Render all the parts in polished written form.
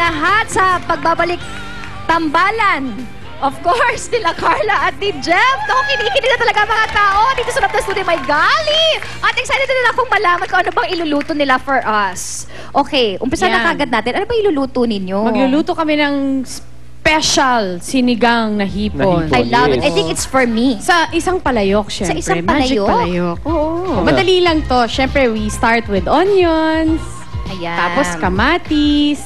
lahat sa pagbabalik tambalan. Of course, nila Carla at ni Jeff. Naku, kinikinig na talaga mga tao dito sa loob ng studio. May gali! At excited na akong malaman kung ano bang iluluto nila for us. Okay, umpisa na kagad natin. Ano ba iluluto ninyo? Magluluto kami ng special sinigang na hipon. I love it. I think it's for me. Sa isang palayok, syempre. Sa isang Magic palayok? palayok. Oo. Madali lang to. Syempre, we start with onions. Ayan. Tapos kamatis.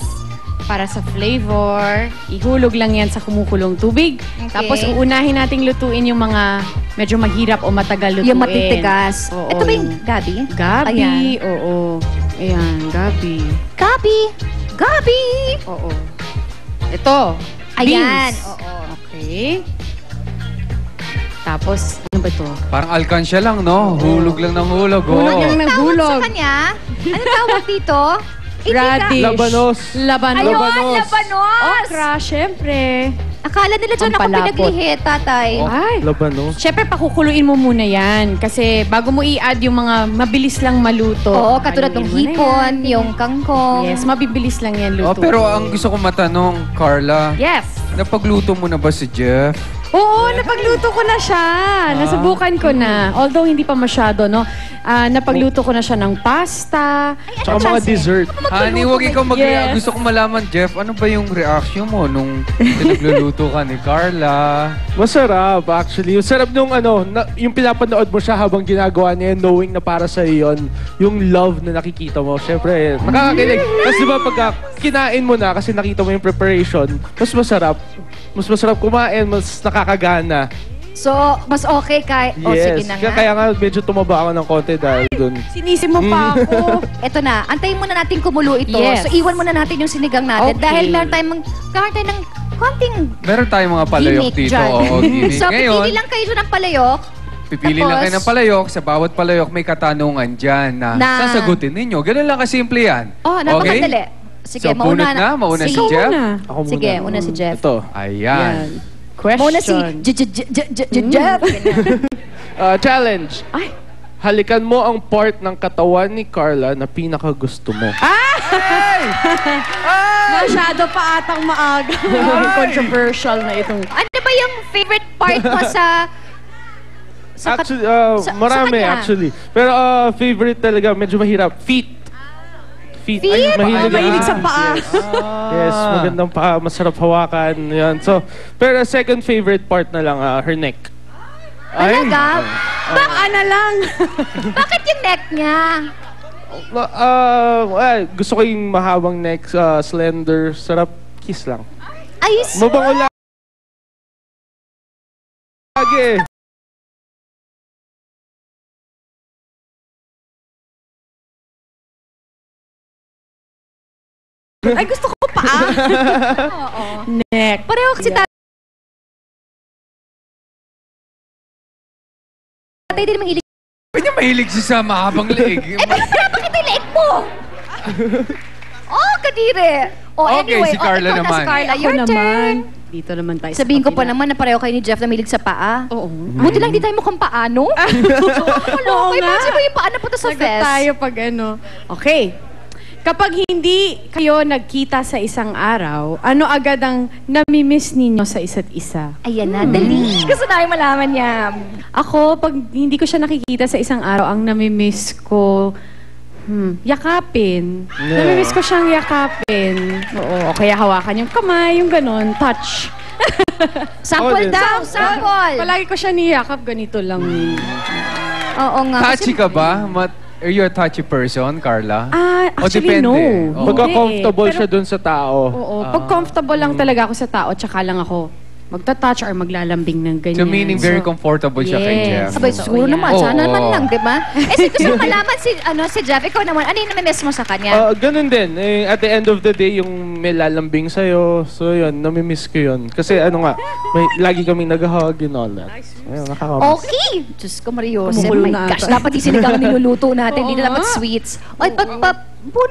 Para sa flavor. Ihulog lang yan sa kumukulong tubig. Okay. Tapos uunahin nating lutuin yung mga medyo mahirap o matagal lutuin. Yung matitigas. Oo, Ito ba yung gabi? Gabi. Ayan. Oo. Ayan, gabi. Gabi! Gabi! Oo. Ito. Ayan. Beans. Oo. Okay. Tapos, ano ba ito? Parang alkansya lang, no? Hulog lang ng hulog. Hulog lang ng Tawag hulog. sa kanya? Ano tawag dito? Radish. Labanos. Ayun, Labanos. labanos! Okra, syempre. Akala nila dyan ako Pampalapot. pinaglihi, tatay. Ay. Labanos. Syempre, pakukuluin mo muna yan. Kasi bago mo i-add yung mga mabilis lang maluto. Oo, katulad ng haluin mo na hipon, yan. yung kangkong. Yes, mabibilis lang yan luto. Oh, pero ang gusto kong matanong, Carla, Yes. napagluto mo na ba si Jeff? Oo, napagluto ko na siya. Nasubukan ko na. Although hindi pa masyado, no? Napagluto ko na siya ng pasta. Tsaka mga dessert. Honey, huwag ikaw Yes. Gusto kong malaman, Jeff, ano ba yung reaction mo nung pinagluluto ka ni Carla? Masarap, actually. Yung sarap nung yung pinapanood mo siya habang ginagawa niya, knowing na para sa yun, yung love na nakikita mo. Siyempre, nakakakilig. Kasi diba pagka kinain mo na kasi nakita mo yung preparation, mas masarap. Mas masarap kumain, mas nakakagana. So, mas okay kay... Oh, sige na nga. Kaya nga medyo tumaba ako ng konti dahil dun. Sinisi mo pa ako. Eto na, antayin muna natin kumulo ito. Yes. So, iwan muna natin yung sinigang natin. Okay. Dahil meron tayong ng konting Meron tayong mga palayok gimmick dito. dyan. Oo, gimmick. So, Ngayon, pipili lang kayo ng palayok. pipili Tapos, lang kayo ng palayok. Sa bawat palayok may katanungan dyan na sasagutin ninyo. Ganun lang kasimple yan. Oh, napakadali. Sige, So, bunot na? Mauna si Jeff? Ako muna. Sige, una si Jeff. Ito. Ayan. Question. Mauna si Jeff. Challenge. Ay. Halikan mo ang part ng katawan ni Carla na pinakagusto mo. Masyado pa atang maaga. Controversial na itong... Ano ba yung favorite part mo sa... Actually, sa marami kanya? actually. Pero favorite talaga, medyo mahirap. Feet. Feet. Feet? Mahilig sa paa. Yes, magandang paa, masarap hawakan. Yan. So, pero second favorite part na lang, her neck. Talaga? Baka na lang. Bakit yung neck niya? Gusto ko yung mahabang neck, slender, sarap, kiss lang. Ayos. Mabango lang. Lagi. Ay, gusto ko pa. Oo. Neck. Pareho kasi tatay din mahilig. Pwede mahilig siya sa mahabang leeg. Bakit yung leeg mo? Oh, kadire. Oh, Okay, anyway. si Carla ito na naman. si Carla. Ako Your naman. turn. Dito naman tayo Sabihin ko sa pa naman na pareho kayo ni Jeff na mahilig sa paa. Oo. Buti lang di tayo mukhang paano. Oo May nga. pansin mo yung paano punta sa Sagot fest. tayo pag ano. Okay. Kapag hindi kayo nagkita sa isang araw, ano agad ang namimiss ninyo sa isa't isa? Ayan na, dali. Gusto na yung malaman niya. Ako, pag hindi ko siya nakikita sa isang araw, ang namimiss ko, yakapin. Yeah. Namimiss ko siyang yakapin. Oo, o kaya hawakan yung kamay, yung ganun, touch. Sample Oh, daw, sample. Palagi ko siya niyakap, ganito lang. Oo nga. Touchy ka ba? Are you a touchy person, Carla? O Actually, depende? no. Oo. Pagka Hindi comfortable Pero- siya dun sa tao. Oo, pag comfortable lang talaga ako sa tao, tsaka lang ako magta-touch or maglalambing ng ganyan. So meaning very comfortable siya kay Jeff. Abay, siguro naman. Oo. Sana naman lang, di ba? Eh, gusto ko malaman si Jeff, ikaw naman, ano yung namimiss mo sa kanya? Ganun din. At the end of the day, yung may lalambing sa'yo. So yun, namimiss ko yun. Kasi lagi kaming nag-hug and all that. Ayun, nakakamiss. Okay! Diyos ko, Mario. Oh Kumukulo my na gosh, ata. dapat yung sinigang niluluto natin. Hindi Oo na dapat nga. sweets. Ay, bunot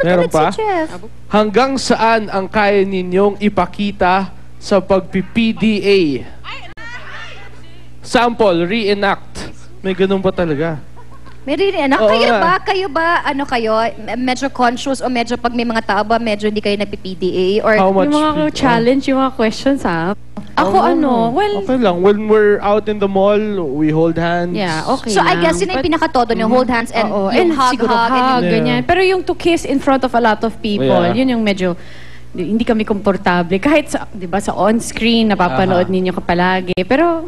Meron ulit si pa? Jeff. Hanggang saan ang kaya ninyong ipakita sa pag-PDA? Sample, reenact. May ganun ba talaga? Meron rin, Oo kayo ba, medyo conscious o medyo pag may mga tao ba, medyo hindi kayo nagpi-PDA? Or How much? Yung mga challenge, yung mga questions, ha? Ako, Okay lang. When we're out in the mall, we hold hands. yeah, okay So, I lang. guess yun yung pinakatodo nyo, hold hands and Oo, yung siguro hug, hug, Yeah. ganyan. Pero yung to kiss in front of a lot of people, Yeah. yun yung medyo hindi kami komportable. Kahit sa, 'di ba, sa on-screen napapanood ninyo ka palagi. Pero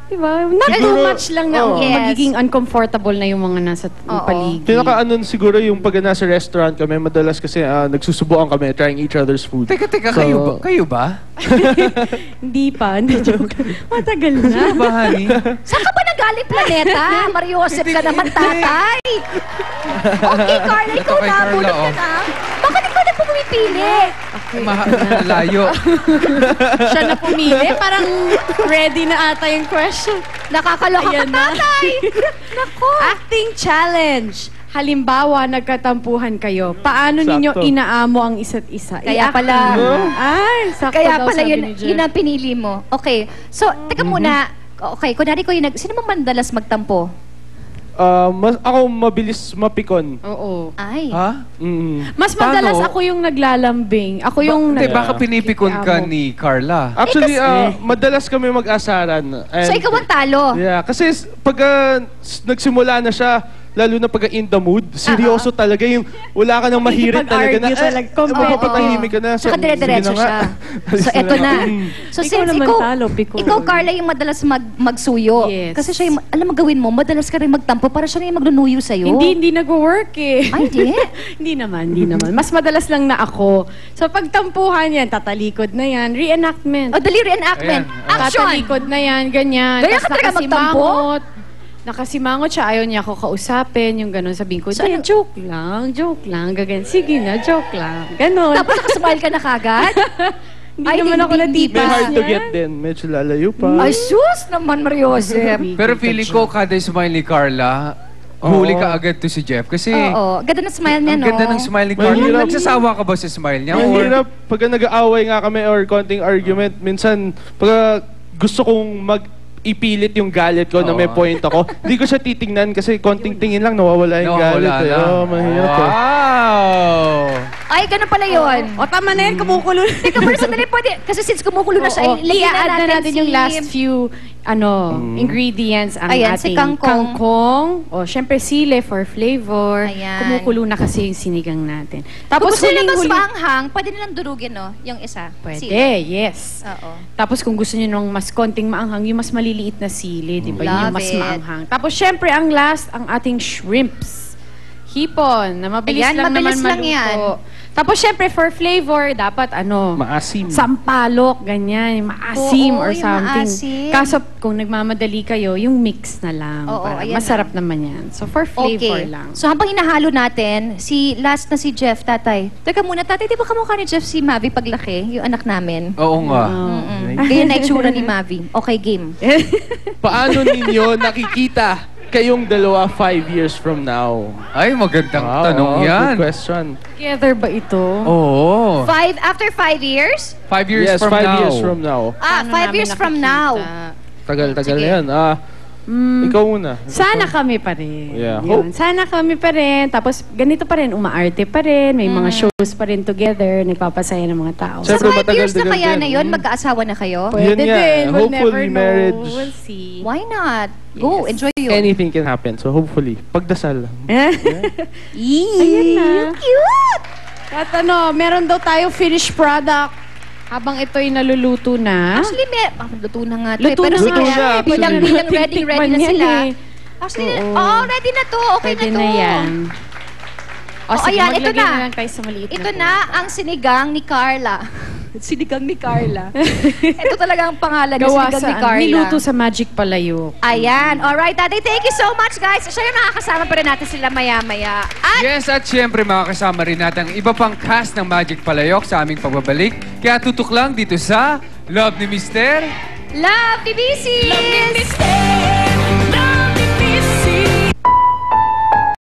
'di ba, not too Siguro, much lang na oo. magiging uncomfortable na yung mga nasa Oo. paligid. Siguro yung pag nasa restaurant kami, madalas kasi nagsusubuan kami trying each other's food. Teka, So- kayo ba? Hindi pa, hindi joke. Matagal na. Ano ba, honey? Saan ka ba nagaling planeta? Mario Josep ka naman, tatay. Okay, Carla, ikaw kay na. Carla, Bulot ka oh. na. Bakit ikaw na pumipili? Layo. Siya na pumili, parang ready na ata yung question. Nakakaloka ka, Ayan na. tatay. Nako. Acting challenge. Halimbawa, nagkatampuhan kayo. Paano Sakto. ninyo inaamo ang isa't isa? Kaya I-act pala. mo. Ay, sakto Kaya daw pala sabi yun, ni Jeff. yun ang pinili mo. Okay. So, teka muna. Okay, kunwari ko yung sino mo mandalas magtampo? Ako mabilis mapikon. Oo. Ay. Ha? Mas Paano? madalas ako yung naglalambing. Ako yung Hindi, baka pinipikon ka Amo. ni Carla. Actually, madalas kami mag-asaran. And, So, ikaw ang talo. Yeah, kasi pag nagsimula na siya, lalo na pag in the mood, seryoso talaga yung wala ka nang mahirit talaga na. Nakikipag-argue talaga, compete. Mapapatahimik ka na. Saka dire-diretso sige na nga. siya. So, eto na. So, Ikaw since naman ikaw, talo, Pico. ikaw, Carla, yung madalas magsuyo. Yes. Kasi siya yung, alam mo gawin mo, madalas ka rin magtampo para siya na yung magnunuyo sa'yo. Hindi nag-work eh. Ay, hindi? hindi naman. Mas madalas lang na ako. So pagtampuhan yan, tatalikod na yan, reenactment. O, dali reenactment. Ayan. Action! Tatalikod na yan, ganyan. Ganyan Tas ka talaga magtampo? Nakasimangot siya, ayaw niya ako kausapin, yung gano'n. Sabihin ko, So, "Di, joke lang, gagan. Sige na, joke lang. Ganon. Tapos nakasmile ka na kagad? Hindi Ay, naman ako hindi natipas May hard to yan. get din. Medyo lalayo pa. Ay, sus naman, Mario Josep. Pero feeling ko, kada smile ni Carla, huli ka agad to si Jeff. Kasi, Oo. Ganda ng smile niya, ang no? ganda ng smile ni Carla. Mahirap. Nagsasawa ka ba sa smile niya? Ang Or, hirap, pag nag-aaway nga kami or konting argument, minsan, pag gusto kong ipilit yung galit ko na may Oo. point ako, hindi ko siya titingnan kasi konting tingin lang, nawawala yung galit. nawawala Eh. na. Oh, mahirap eh. Wow! Ay, ganun pala yun. O tama na yan, kumukulo na. Teka, pero sandali pwede. Kasi since kumukulo na siya, Oo. ilagyan I-add na natin yung last few ingredients. Ang Ayan, si ating kangkong. O, syempre sile for flavor. Ayan. Kumukulo na kasi yung sinigang natin. Kung gusto nila mas huling-huli- maanghang, pwede nilang durugin, no? Yung isa. Pwede, Sili. yes. Oo. Tapos kung gusto niyo nung mas konting maanghang, yung mas maliliit na sili, di ba? Yun yung Love mas it. maanghang. Tapos syempre, ang last, ang ating shrimps. Hipon, na mabilis Ayan, lang mabilis naman lang yan. maluto. Tapos syempre, for flavor, dapat Maasim. sampalok, ganyan, yung maasim Oo, or yung something. maasim. Kaso kung nagmamadali kayo, yung mix na lang. Oo, para ayan masarap naman yan. So for flavor Okay. lang. So habang hinahalo natin, last na si Jeff, tatay. Teka muna, tatay, di ba kamukha ni Jeff si Mavi paglaki? Yung anak namin. Oo nga. Ganyan na itsura ni Mavi. Okay, game. Paano ninyo nakikita kayong dalawa 5 years from now? Ay, magandang tanong yan. Good question. Together ba ito? Oo. After 5 years? 5 years Yes, from 5 now. years from now. Paano 5 namin years from nakikita? now. Tagal-tagal Sige. na yan. Ikaw muna. Sana kami pa rin. Yeah, Yun. Sana kami pa rin. Tapos ganito pa rin, umaarte pa rin. May mga shows pa rin together. Nagpapasaya ng mga tao. Sa Siyempre, 5 years na matagal-tagal kaya din. na yun, magkaasawa na kayo? Yun Pwede nga, din. We'll hopefully never marriage. know. We'll see. Why not? Go, enjoy yun. Anything can happen. So hopefully, pagdasal. Ayan na. Cute! At meron daw tayo finished product habang ito'y naluluto na. Actually, luto na nga. to eh. Luto Pero na sige, nga. Luto na, bilang actually. ready na Tikman yan sila. eh. Actually, Oo. ready na to. Okay Pwede na to. na yan. Oh, sige, ayan, ito maglagay na. lang tayo sa maliit Ito na na ang sinigang ni Carla. Sinigang ni Carla. Ito talaga ang pangalan ng gawa sinigang sa ni Carla. niluto sa Magic Palayok. Ayan. Alright, Daddy. Thank you so much, guys. Siya yung nakakasama pa rin natin sila maya-maya. At Yes, at syempre makakasama rin natin ang iba pang cast ng Magic Palayok sa aming pagbabalik. Kaya tutok lang dito sa Love ni Mister. Love, TBC! Love, Mister!